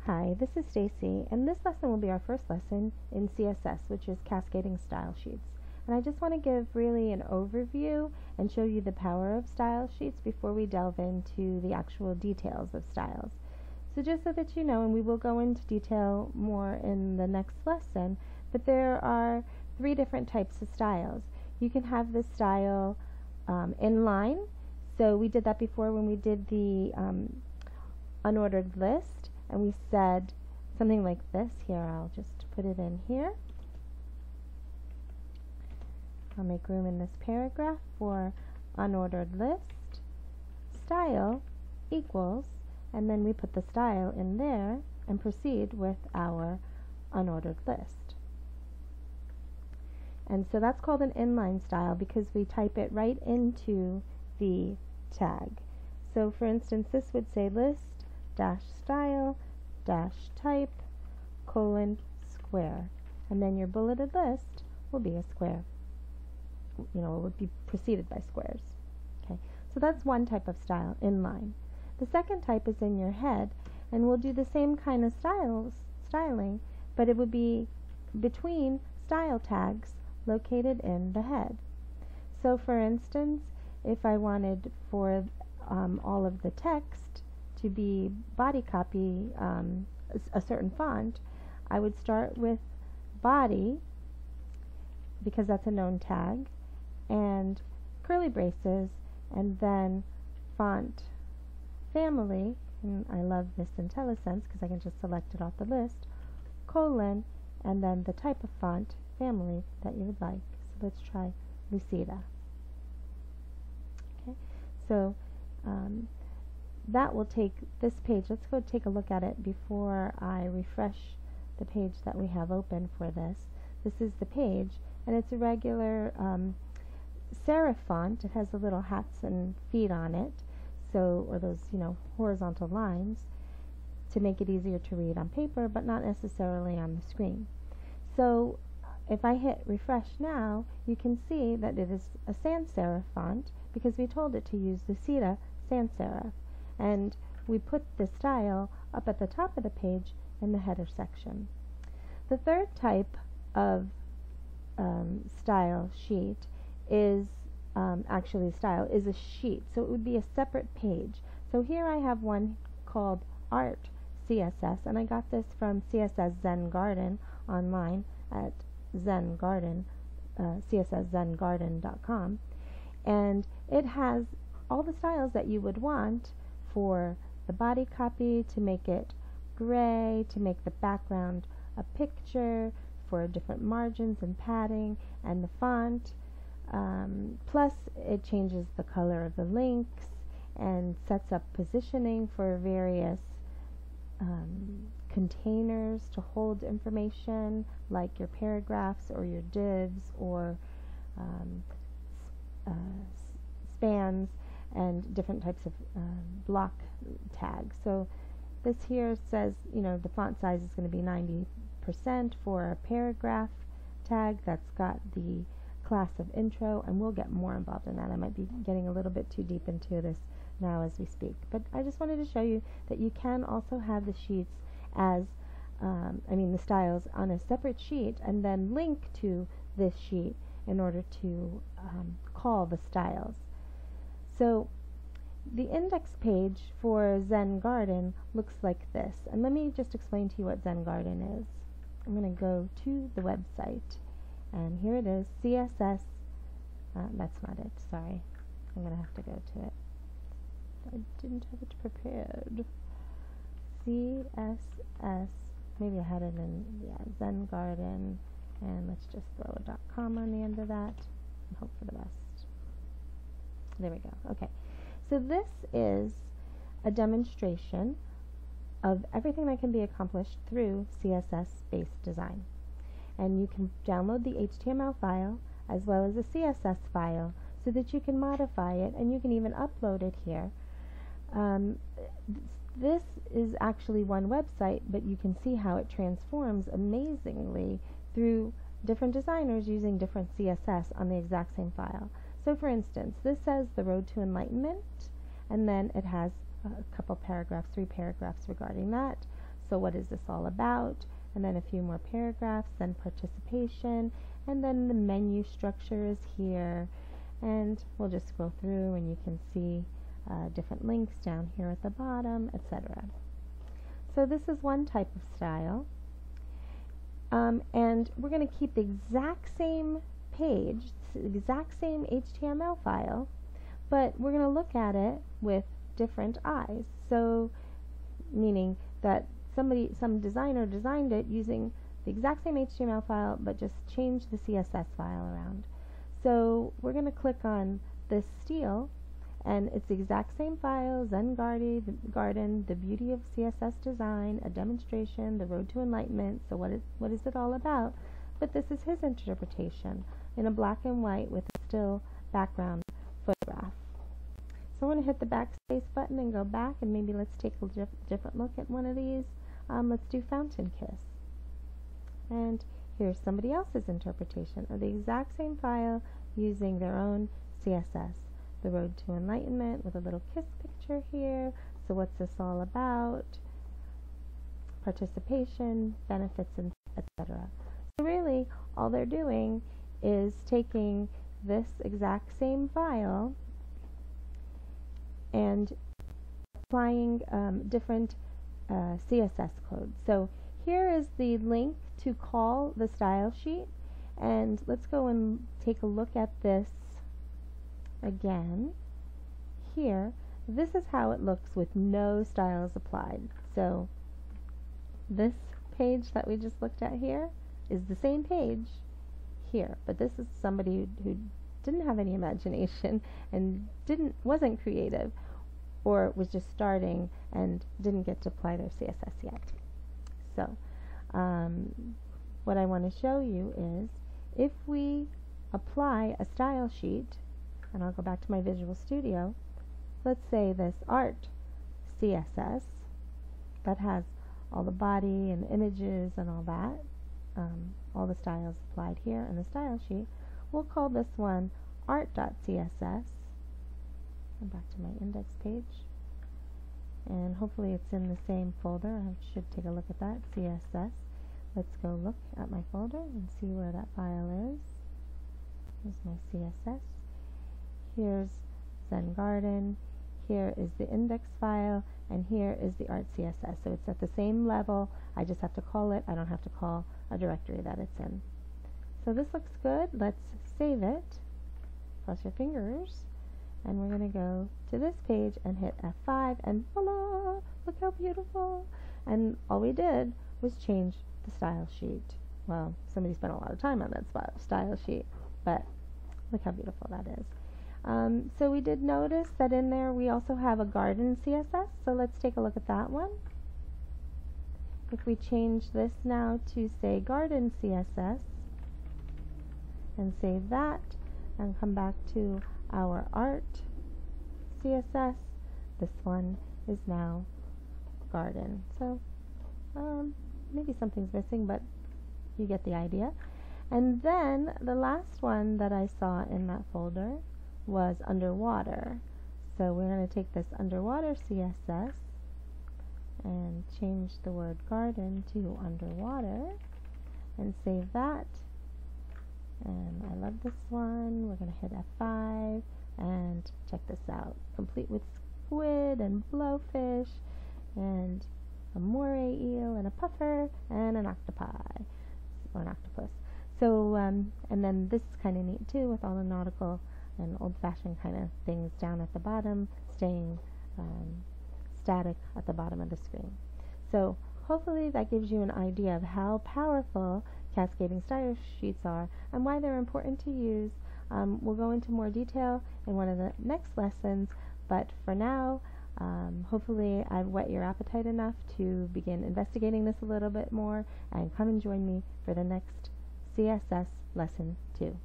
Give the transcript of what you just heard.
Hi, this is Stacy, and this lesson will be our first lesson in CSS, which is cascading style sheets. And I just want to give really an overview and show you the power of style sheets before we delve into the actual details of styles. So just so that you know, and we will go into detail more in the next lesson, but there are 3 different types of styles. You can have this style inline. So we did that before when we did the unordered list. And we said something like this. Here, I'll just put it in here. I'll make room in this paragraph for unordered list. Style equals, and then we put the style in there and proceed with our unordered list. And so that's called an inline style because we type it right into the tag. So for instance, this would say list dash style dash type colon square, and then your bulleted list will be a square. It would be preceded by squares. Okay, so that's one type of style, inline. The second type is in your head, and we'll do the same kind of styling, but it would be between style tags located in the head. So for instance, if I wanted for all of the text to be body copy a certain font, I would start with body, because that's a known tag, and curly braces, and then font family, and I love this IntelliSense because I can just select it off the list, colon, and then the type of font family that you would like. So let's try Lucida. Okay, so that will take this page. Let's go take a look at it before I refresh the page that we have open for this. This is the page, and it's a regular serif font. It has the little hats and feet on it, so, or those, horizontal lines to make it easier to read on paper, but not necessarily on the screen. So if I hit refresh now, you can see that it is a sans serif font because we told it to use Lucida sans serif. And we put the style up at the top of the page in the header section. The third type of style sheet is style is a sheet, so it would be a separate page. So here I have one called Art CSS, and I got this from CSS Zen Garden online at CSSZenGarden.com, and it has all the styles that you would want for the body copy, to make it gray, to make the background a picture, for different margins and padding, and the font. Plus it changes the color of the links and sets up positioning for various containers to hold information, like your paragraphs or your divs or spans, and different types of block tags. So this here says, the font size is going to be 90% for a paragraph tag that's got the class of intro, and we'll get more involved in that. I might be getting a little bit too deep into this now as we speak, but I just wanted to show you that you can also have the sheets as the styles on a separate sheet and then link to this sheet in order to call the styles. So the index page for Zen Garden looks like this, and let me just explain to you what Zen Garden is. I'm going to go to the website, and here it is, CSS, that's not it, sorry, I'm going to have to go to it. I didn't have it prepared. CSS, maybe I had it in, Zen Garden, and let's just throw a .com on the end of that and hope for the best. There we go. Okay, so this is a demonstration of everything that can be accomplished through CSS-based design. And you can download the HTML file as well as a CSS file so that you can modify it, and you can even upload it here. This is actually one website, but you can see how it transforms amazingly through different designers using different CSS on the exact same file. So for instance, this says the road to enlightenment, and then it has a couple paragraphs, 3 paragraphs regarding that. So what is this all about? And then a few more paragraphs, then participation, and then the menu structure is here. And we'll just scroll through and you can see different links down here at the bottom, etc. So this is one type of style. And we're going to keep the exact same page, the exact same HTML file, but we're going to look at it with different eyes. So meaning that some designer designed it using the exact same HTML file but just changed the CSS file around. So we're going to click on this steel, and it's the exact same file, Zen Garden, the beauty of CSS design, a demonstration, the road to enlightenment. So what is it all about? But this is his interpretation in a black and white with a still background photograph. So I want to hit the backspace button and go back, and maybe let's take a different look at one of these. Let's do Fountain Kiss. And here's somebody else's interpretation of the exact same file using their own CSS. The road to enlightenment with a little kiss picture here. So what's this all about? Participation, benefits, and etc. So really, all they're doing is taking this exact same file and applying different CSS codes. So here is the link to call the style sheet, and let's go and take a look at this again. Here, this is how it looks with no styles applied. So this page that we just looked at here is the same page here, but this is somebody who didn't have any imagination and wasn't creative, or was just starting and didn't get to apply their CSS yet. So what I want to show you is if we apply a style sheet, and I'll go back to my Visual Studio, let's say this art CSS that has all the body and images and all that, all the styles applied here in the style sheet. We'll call this one art.css. Go back to my index page, and hopefully it's in the same folder. I should take a look at that, CSS. Let's go look at my folder and see where that file is. Here's my CSS. Here's Zen Garden. Here is the index file, and here is the art CSS. So it's at the same level. I just have to call it. I don't have to call a directory that it's in. So this looks good. Let's save it. Cross your fingers. And we're going to go to this page and hit F5, and voila! Look how beautiful! And all we did was change the style sheet. Well, somebody spent a lot of time on that style sheet, but look how beautiful that is. So we did notice that in there we also have a garden CSS, so let's take a look at that one. If we change this now to, say, garden CSS, and save that, and come back to our art CSS, this one is now garden. So maybe something's missing, but you get the idea. And then the last one that I saw in that folder was underwater. So we're going to take this underwater CSS and change the word garden to underwater and save that. And I love this one. We're going to hit F5 and check this out. Complete with squid and blowfish and a moray eel and a puffer and an octopi or an octopus. So and then this is kind of neat too, with all the nautical and old-fashioned kind of things down at the bottom, staying static at the bottom of the screen. So hopefully that gives you an idea of how powerful cascading style sheets are and why they're important to use. We'll go into more detail in one of the next lessons, but for now, hopefully I've whet your appetite enough to begin investigating this a little bit more, and come and join me for the next CSS lesson 2.